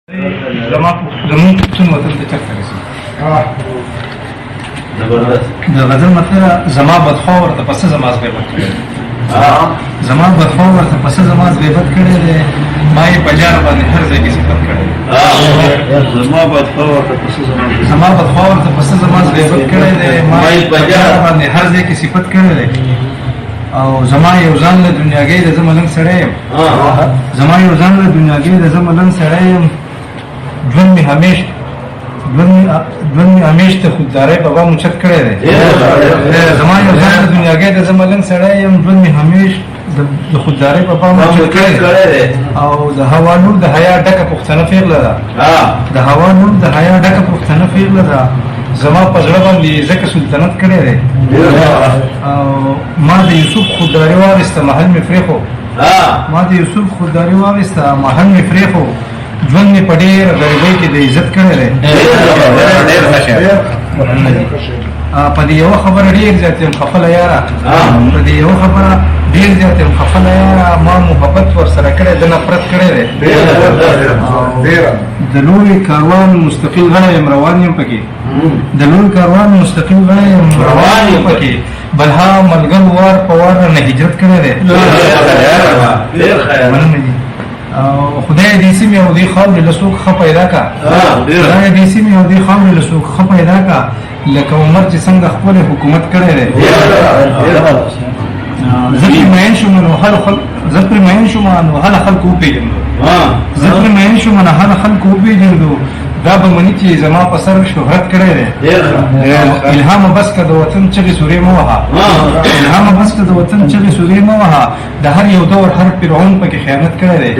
زمون څومره وطن ته چرته رسي د غزل مطلب زما بدخوا ورته پسه زما غیبت کړی زما بدخوا ورته پسه زما غیبت کړی دی ما یې په جار باندې هر ځای کې صفت کړی زما بدخوا ورته پسه زما غیبت کړی دی ما یې په جار باندې هر ځای کې صفت کړی دی او زما یو ځان له دنیاګۍ د زه ملنګ سړی یم زما یو ځان له دنیاګۍ د زه ملنګ سړی یم ژوند مې همیش ته خوددارۍ بابا موچت کړی دی زما یو ځان د دنیاګۍ د زه ملنګ سړی یم ژوند مې همیش د خوددارۍ بابا موچت کړی دی او د هوا نور د حیا ډکه پښتنه پیغله ده د هوا نور د حیا ډکه پښتنه پیغله ده زما په زړه باندې ځکه سلطنت کړی دی او ما د یوسف خودداري واخیسته محل مې پرېښو ما د یوسف خودداري واخیسته محل مې پرېښو ژوند مې په ډېر غریبۍ کې د عزت کړی دی په دې یوه خبره ډېر زیات یم خفله یاره په دې یوه خبره ډېر زیات یم خفله یاره ما محبت ورسره کړی ده نفرت کړی دی د لوی کاروان مستقل غړی یم روان یم پکې د لوی کاروان مستقل غړی یم روان یم پکې بلها ملګر وار په وار نه هجرت کړی دی خدای دې سیمې او دې خاورې له څوک ښه پیدا کا خدای دې سیمې او دې خاورې له څوک ښه پیدا کا لکه عمر چې څنګه خپل حکومت کړی دی زه پرې مین شوم نو هله خلکو وپېژندو زه پرې مین شوم نو هله خلکو وپېژندو دا به مني چې زما په سر شهرت کړی دی الهام بس که د وطن چغې سورې مه وهه الهام بس که د وطن چغې سورې مه وهه د هر یو دور هر فرعون پکې خیانت کړی دی